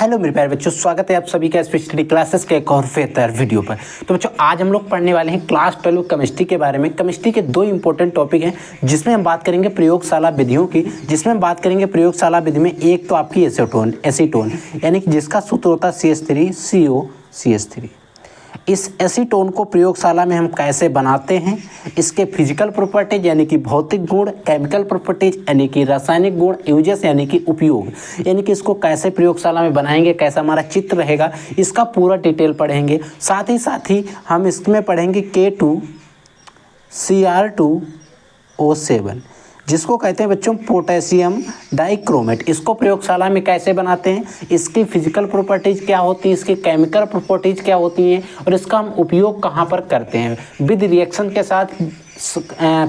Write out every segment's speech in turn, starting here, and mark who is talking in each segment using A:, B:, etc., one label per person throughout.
A: Hello मेरे प्यारे बच्चों, स्वागत है आप सभी का स्पेशली क्लासेस के एक और बेहतर वीडियो पर। तो बच्चों आज हम लोग पढ़ने वाले हैं क्लास 12 केमिस्ट्री के बारे में। केमिस्ट्री के दो इंपॉर्टेंट टॉपिक हैं जिसमें हम बात करेंगे प्रयोगशाला विधियों की, जिसमें हम बात करेंगे प्रयोगशाला विधि में एक तो आपकी एसीटोन यानी कि जिसका सूत्र होता है CH3CO CH3। इस एसीटोन को प्रयोगशाला में हम कैसे बनाते हैं, इसके फिजिकल प्रॉपर्टीज यानी कि भौतिक गुण, केमिकल प्रॉपर्टीज यानी कि रासायनिक गुण, यूजेस यानी कि उपयोग, यानी कि इसको कैसे प्रयोगशाला में बनाएंगे, कैसा हमारा चित्र रहेगा, इसका पूरा डिटेल पढ़ेंगे। साथ ही हम इसमें पढ़ेंगे K2Cr2O7 जिसको कहते हैं बच्चों पोटेशियम डाइक्रोमेट। इसको प्रयोगशाला में कैसे बनाते हैं, इसकी फिजिकल प्रॉपर्टीज क्या होती है, इसकी केमिकल प्रॉपर्टीज क्या होती हैं और इसका हम उपयोग कहाँ पर करते हैं, विद रिएक्शन के साथ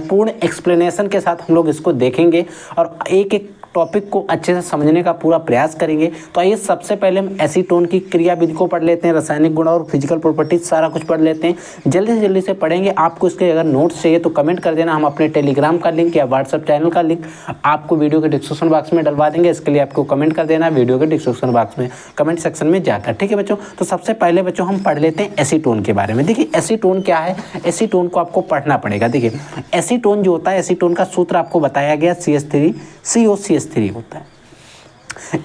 A: पूर्ण एक्सप्लेनेशन के साथ हम लोग इसको देखेंगे और एक एक टॉपिक को अच्छे से समझने का पूरा प्रयास करेंगे। तो आइए सबसे पहले हम एसीटोन की क्रिया विधि को पढ़ लेते हैं, रासायनिक गुण और फिजिकल प्रॉपर्टीज सारा कुछ पढ़ लेते हैं। जल्दी से पढ़ेंगे। आपको इसके अगर नोट्स चाहिए तो कमेंट कर देना, हम अपने टेलीग्राम का लिंक या व्हाट्सअप चैनल का लिंक आपको वीडियो के डिस्क्रिप्शन बॉक्स में डलवा देंगे। इसके लिए आपको कमेंट कर देना वीडियो के डिस्क्रिप्शन बॉक्स में, कमेंट सेक्शन में जाकर। ठीक है बच्चों, तो सबसे पहले बच्चों हम पढ़ लेते हैं एसीटोन के बारे में। देखिए एसीटोन क्या है, एसीटोन को आपको पढ़ना पड़ेगा। देखिए एसीटोन जो होता है, एसीटोन का सूत्र आपको बताया गया CH3COCH3 होता है।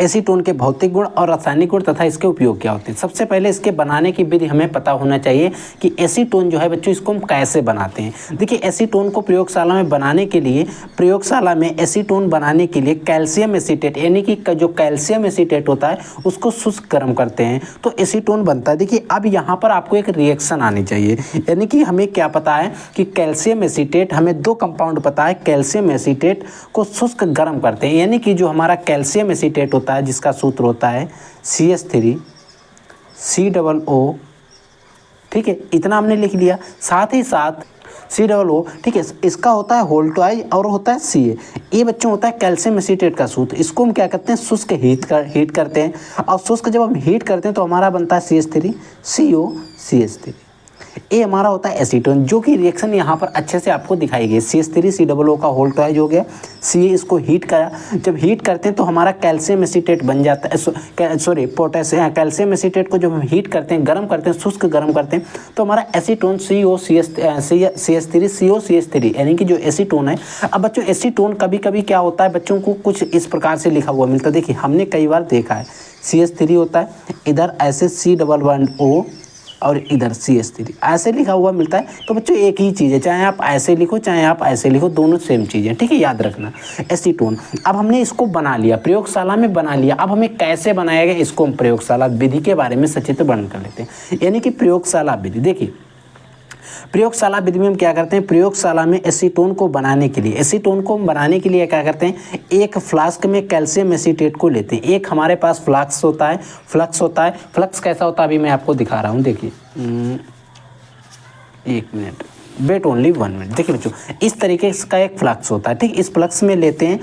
A: एसीटोन के भौतिक गुण और रासायनिक गुण तथा इसके उपयोग क्या होते हैं। सबसे पहले इसके बनाने की विधि हमें पता होना चाहिए कि एसीटोन जो है बच्चों इसको हम कैसे बनाते हैं। देखिए एसीटोन को प्रयोगशाला में बनाने के लिए, प्रयोगशाला में एसीटोन बनाने के लिए कैल्शियम एसीटेट यानी कि जो कैल्शियम एसीटेट होता है उसको शुष्क गर्म करते हैं तो एसीटोन बनता है। देखिए अब यहाँ पर आपको एक रिएक्शन आनी चाहिए, यानी कि हमें क्या पता है कि कैल्शियम एसीटेट, हमें दो कंपाउंड पता है, कैल्शियम एसीटेट को शुष्क गर्म करते हैं, यानी कि जो हमारा कैल्शियम एसीटेट होता है जिसका सूत्र होता है CH3COO। ठीक है, इतना हमने लिख लिया। साथ ही साथ COO, ठीक है, इसका होता है होल्टवाइज और होता है Ca। ये बच्चों होता है कैल्शियम एसीटेट का सूत्र। इसको हम क्या करते हैं, शुष्क हीट करते हैं और शुष्क जब हम हीट करते हैं तो हमारा बनता है CH3COCH3। ये हमारा होता है एसीटोन, जो कि रिएक्शन यहाँ पर अच्छे से आपको दिखाई गई। CH3COO का होल्टवाइज हो गया, Ca इसको हीट करा, जब हीट करते हैं तो हमारा कैल्शियम एसीटेट बन जाता है, कैल्शियम एसीटेट को जब हम हीट करते हैं, गर्म करते हैं, शुष्क गर्म करते हैं तो हमारा एसीटोन CH3COCH3 यानी कि जो एसीटोन है। अब बच्चों एसीटोन कभी कभी क्या होता है, बच्चों को कुछ इस प्रकार से लिखा हुआ मिलता है। देखिए हमने कई बार देखा है CH3 होता है, इधर ऐसे C11O और इधर CH3 ऐसे लिखा हुआ मिलता है। तो बच्चों एक ही चीज़ है, चाहे आप ऐसे लिखो चाहे आप ऐसे लिखो, दोनों सेम चीज़ है। ठीक है, याद रखना एसीटोन। अब हमने इसको बना लिया, प्रयोगशाला में बना लिया। अब हमें कैसे बनाया गया, इसको हम प्रयोगशाला विधि के बारे में सचित्र वर्णन कर लेते हैं, यानी कि प्रयोगशाला विधि। देखिए प्रयोगशाला विधि में हम क्या करते हैं, प्रयोगशाला में एसीटोन को बनाने के लिए, एसीटोन को बनाने के लिए क्या करते हैं, एक फ्लास्क में कैल्शियम एसीटेट को लेते हैं। एक हमारे पास फ्लक्स होता है, फ्लक्स कैसा होता है अभी मैं आपको दिखा रहा हूँ। देखिए एक मिनट, वेट ओनली 1 मिनट। देखिए बच्चों इस तरीके का एक फ्लक्स होता है। ठीक, इस फ्लक्स में लेते हैं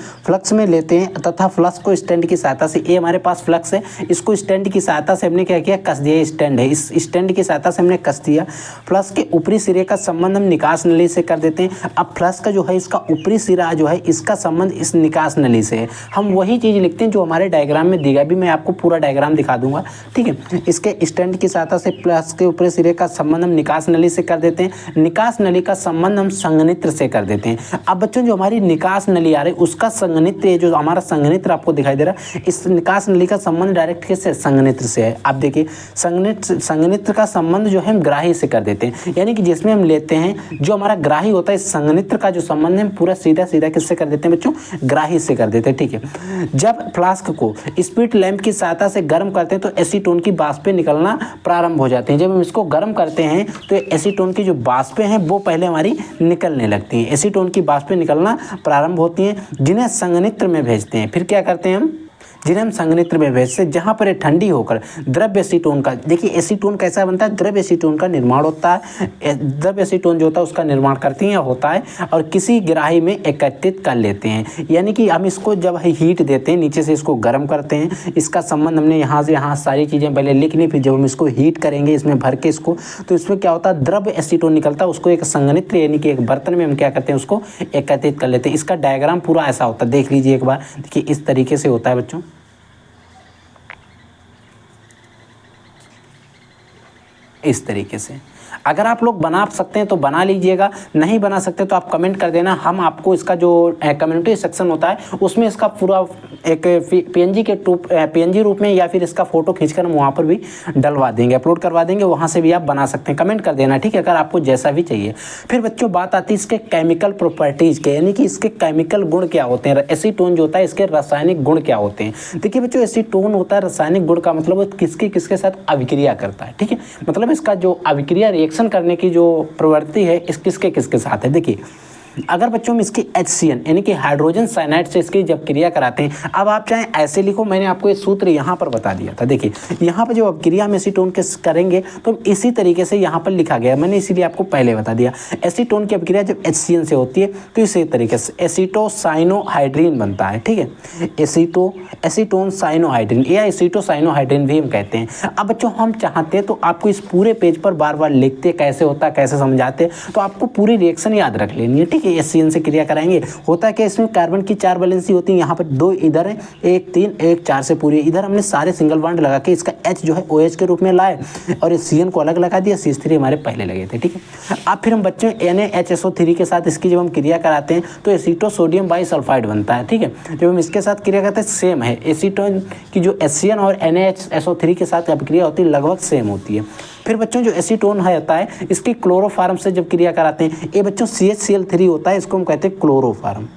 A: तथा फ्लक्स को स्टैंड की सहायता से, ये हमारे पास फ्लक्स है, इसको स्टैंड की सहायता से हमने क्या किया, कस दिया। स्टैंड है, इस स्टैंड की सहायता से हमने कस दिया। फ्लक्स के ऊपरी सिरे का संबंध हम निकास नली से कर देते हैं। अब फ्लक्स का जो है, इसका ऊपरी सिरा जो है, इसका संबंध इस निकास नली से है। हम वही चीज़ लिखते हैं जो हमारे डायग्राम में दी गई। अभी मैं आपको पूरा डायग्राम दिखा दूंगा। ठीक है, इसके स्टैंड की सहायता से फ्लक्स के ऊपरी सिरे का संबंध हम निकास नली से कर देते हैं। निकास नली का संबंध हम संघनित्र से कर देते हैं। अब बच्चों जो हमारी निकास नली आ रही है उसका संघनित्र, ये जो हमारा संघनित्र आपको दिखाई दे रहा है, इस निकास नली का संबंध डायरेक्ट किससे, संघनित्र से है। आप देखिए संघनित्र का संबंध जो है हम ग्राही से कर देते हैं, यानी कि जिसमें हम लेते हैं जो हमारा ग्राही होता है, संघनित्र का जो संबंध है पूरा सीधा किससे कर देते हैं बच्चों, ग्राही से कर देते हैं। ठीक है, जब फ्लास्क को स्पिरिट लैंप की सहायता से गर्म करते हैं तो एसीटोन की वाष्पें निकलना प्रारंभ हो जाते हैं। जब हम इसको गर्म करते हैं तो एसीटोन की जो वाष्पें हैं वो पहले हमारी निकलने लगती हैं। एसीटोन की वाष्पें निकलना प्रारंभ होती हैं, जिन्हें संघनित्र में भेजते हैं। फिर क्या करते हैं हम, जिन्हें हम संघनित्र में भेजते हैं, जहाँ पर ये ठंडी होकर द्रव्य एसीटोन का, देखिए एसीटोन कैसा बनता है, द्रव्य एसीटोन का निर्माण होता है। द्रव्य एसीटोन जो होता है उसका निर्माण करती हैं होता है और किसी ग्राही में एकत्रित कर लेते हैं। यानी कि हम इसको जब हीट देते हैं, नीचे से इसको गर्म करते हैं, इसका संबंध हमने यहाँ से यहाँ सारी चीज़ें पहले लिख ली। फिर जब हम इसको हीट करेंगे इसमें भर के इसको, तो इसमें क्या होता है, द्रव्य एसीटोन निकलता है। उसको एक संघनित्र यानी कि एक बर्तन में हम क्या करते हैं, उसको एकत्रित कर लेते हैं। इसका डायग्राम पूरा ऐसा होता है, देख लीजिए एक बार। देखिए इस तरीके से होता है बच्चों। इस तरीके से। अगर आप लोग बना सकते हैं तो बना लीजिएगा, नहीं बना सकते तो आप कमेंट कर देना, हम आपको इसका जो कम्युनिटी सेक्शन होता है उसमें इसका पूरा एक पीएनजी रूप में या फिर इसका फोटो खींचकर हम वहाँ पर भी डलवा देंगे, अपलोड करवा देंगे, वहाँ से भी आप बना सकते हैं। कमेंट कर देना, ठीक है, अगर आपको जैसा भी चाहिए। फिर बच्चों बात आती है इसके केमिकल प्रॉपर्टीज़ के, यानी कि इसके केमिकल गुण क्या होते हैं, एसीटोन जो होता है इसके रासायनिक गुण क्या होते हैं। देखिए बच्चों, एसीटोन होता है रासायनिक गुण का मतलब वो किसके किसके साथ अभिक्रिया करता है, ठीक है, मतलब इसका जो अभिक्रिया रिएक्शन करने की जो प्रवृत्ति है इस किसके किसके साथ है। देखिए अगर बच्चों में इसकी HCN यानी कि हाइड्रोजन साइनाइड से इसकी जब क्रिया कराते हैं, अब आप चाहें ऐसे लिखो, मैंने आपको ये सूत्र यहाँ पर बता दिया था। देखिए यहाँ पर जो अभिक्रिया हम एसीटोन के करेंगे तो इसी तरीके से यहाँ पर लिखा गया, मैंने इसीलिए आपको पहले बता दिया। एसीटोन की अभिक्रिया जब HCN से होती है तो इसी तरीके से एसीटोसाइनोहाइड्रीन बनता है, ठीक है, एसीटोन साइनोहाइड्रीन या एसीटोसाइनोहाइड्रीन भी हम कहते हैं। अब बच्चों हम चाहते हैं तो आपको इस पूरे पेज पर बार बार लिखते कैसे होता है, कैसे समझाते, तो आपको पूरी रिएक्शन याद रख लेनी है, ठीक है। HCN से क्रिया कराएंगे, होता है कि इसमें कार्बन की 4 वैलेंसी होती है, यहाँ पर 2 इधर है, 1 3 1 4 से पूरी, इधर हमने सारे सिंगल बॉन्ड लगा के इसका H जो है OH के रूप में लाए और इस CN को अलग लगा दिया, CH3 हमारे पहले लगे थे, ठीक है। अब फिर हम बच्चों NaHSO3 के साथ इसकी जब हम क्रिया कराते हैं तो एसीटो सोडियम बाइसल्फाइड बनता है, ठीक है। जब हम इसके साथ क्रिया करते हैं सेम है, एसीटोन की जो HCN और NaHSO3 के साथ अभिक्रिया होती है लगभग सेम होती है। फिर बच्चों जो एसीटोन है होता है इसकी क्लोरोफार्म से जब क्रिया कराते हैं, ये बच्चों CHCl3 होता है, इसको हम कहते हैं क्लोरोफार्म।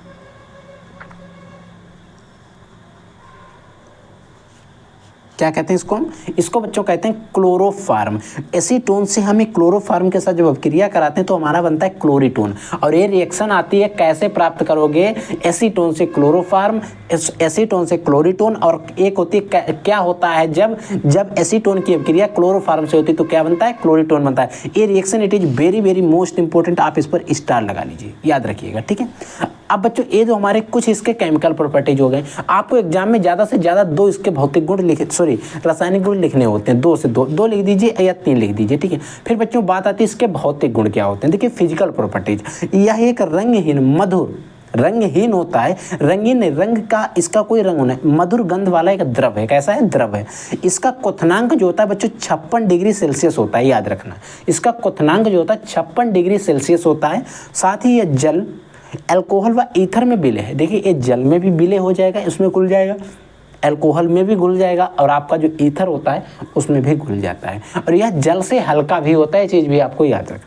A: क्या कहते हैं इसको हम, इसको बच्चों कहते हैं क्लोरोफार्म। एसीटोन से हमें क्लोरोफार्म के साथ जब अभिक्रिया कराते हैं तो हमारा बनता है क्लोरीटोन, और ये रिएक्शन आती है कैसे प्राप्त करोगे, एसीटोन से क्लोरोफार्म, एसीटोन से क्लोरीटोन, और एक होती है क्या होता है जब एसीटोन की अभिक्रिया क्लोरोफार्म से होती है तो क्या बनता है, क्लोरीटोन बनता है। ये reaction it is very very most important, आप इस पर स्टार लगा लीजिए, याद रखिएगा, ठीक है। अब बच्चों ये जो हमारे कुछ इसके केमिकल प्रॉपर्टीज हो गए, आपको एग्जाम में ज़्यादा से ज़्यादा 2 इसके भौतिक गुण रासायनिक गुण लिखने होते हैं, 2 से 2 लिख दीजिए या 3 लिख दीजिए, ठीक है। फिर बच्चों बात आती है इसके भौतिक गुण क्या होते हैं। देखिए फिजिकल प्रॉपर्टीज, यह एक रंगहीन मधुर, रंगहीन होता है, रंगीन रंग का इसका कोई रंग नहीं, मधुर गंध वाला एक द्रव है। कैसा है, द्रव है। इसका क्वथनांक जो होता है बच्चों 56 डिग्री सेल्सियस होता है, याद रखना। इसका क्वथनांक जो होता है 56 डिग्री सेल्सियस होता है। साथ ही यह जल, अल्कोहल व ईथर में विलय है। देखिए ये जल में भी विलय हो जाएगा, इसमें घुल जाएगा, अल्कोहल में भी घुल जाएगा, और आपका जो ईथर होता है उसमें भी घुल जाता है, और यह जल से हल्का भी होता है, ये चीज़ भी आपको याद रखना।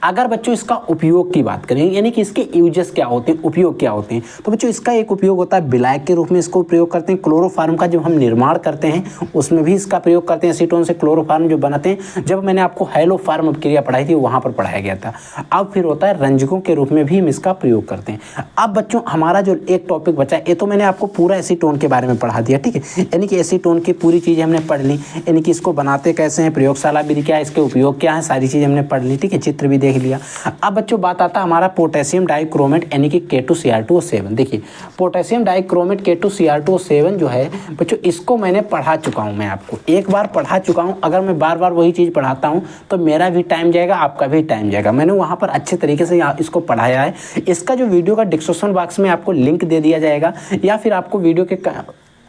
A: अगर बच्चों इसका उपयोग की बात करें, यानी कि इसके यूजेस क्या होते हैं, उपयोग क्या होते हैं, तो बच्चों इसका एक उपयोग होता है विलायक के रूप में इसको प्रयोग करते हैं। क्लोरोफार्म का जब हम निर्माण करते हैं उसमें भी इसका प्रयोग करते हैं, एसीटोन से क्लोरोफार्म जो बनाते हैं। जब मैंने आपको हैलोफार्म अभिक्रिया पढ़ाई थी वहाँ पर पढ़ाया गया था। अब फिर होता है रंजकों के रूप में भी हम इसका प्रयोग करते हैं। अब बच्चों हमारा जो एक टॉपिक बचा है, ये तो मैंने आपको पूरा एसीटोन के बारे में पढ़ा दिया, ठीक है, यानी कि एसीटोन की पूरी चीज़ें हमने पढ़ ली, यानी कि इसको बनाते कैसे हैं, प्रयोगशाला विधि क्या है, इसके उपयोग क्या है, सारी चीज़ें हमने पढ़ ली, ठीक है, चित्र भी देख लिया। अब बच्चों बात आता है हमारा पोटेशियम डाइक्रोमेट यानी कि K2Cr2O7। देखिए पोटेशियम डाइक्रोमेट K2Cr2O7 जो है बच्चों, इसको मैंने पढ़ा चुका हूँ, मैं आपको एक बार पढ़ा चुका हूँ। अगर मैं बार बार वही चीज़ पढ़ाता हूँ तो मेरा भी टाइम जाएगा, आपका भी टाइम जाएगा। मैंने वहाँ पर अच्छे तरीके से इसको पढ़ाया है। इसका जो वीडियो का डिस्क्रिप्शन बॉक्स में आपको लिंक दे दिया जाएगा, या फिर आपको वीडियो के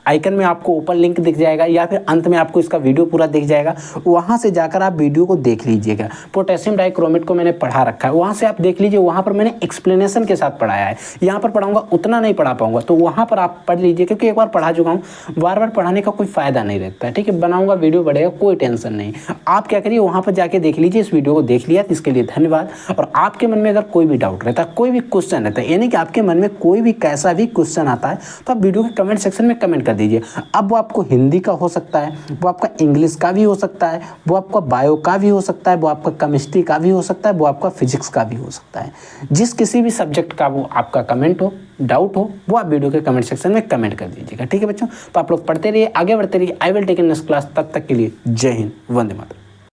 A: आइकन में आपको ऊपर लिंक दिख जाएगा, या फिर अंत में आपको इसका वीडियो पूरा दिख जाएगा, वहाँ से जाकर आप वीडियो को देख लीजिएगा। पोटेशियम डाइक्रोमेट को मैंने पढ़ा रखा है, वहाँ से आप देख लीजिए, वहाँ पर मैंने एक्सप्लेनेशन के साथ पढ़ाया है। यहाँ पर पढ़ाऊँगा उतना नहीं पढ़ा पाऊँगा, तो वहाँ पर आप पढ़ लीजिए, क्योंकि एक बार पढ़ा चुका हूँ, बार बार पढ़ाने का कोई फ़ायदा नहीं रहता है, ठीक है। बनाऊँगा वीडियो बढ़ेगा, कोई टेंशन नहीं। आप क्या करिए, वहाँ पर जाके देख लीजिए। इस वीडियो को देख लिया तो इसके लिए धन्यवाद। और आपके मन में अगर कोई भी डाउट रहता है, कोई भी क्वेश्चन रहता है, यानी कि आपके मन में कोई भी कैसा भी क्वेश्चन आता है, तो आप वीडियो के कमेंट सेक्शन में कमेंट कर दीजिए। अब वो आपको हिंदी का हो सकता है, वो आपका इंग्लिश का भी हो सकता है, वो आपका बायो का भी हो सकता है, वो आपका केमिस्ट्री का भी हो सकता है, वो आपका फिजिक्स का भी हो सकता है। जिस किसी भी सब्जेक्ट का वो आपका कमेंट हो, डाउट हो, वो आप वीडियो के कमेंट सेक्शन में कमेंट कर दीजिएगा, ठीक है बच्चों। तो आप लोग पढ़ते रहिए, आगे बढ़ते रहिए। I will take in next class. तब तक के लिए जय हिंद, वंदे मातरम।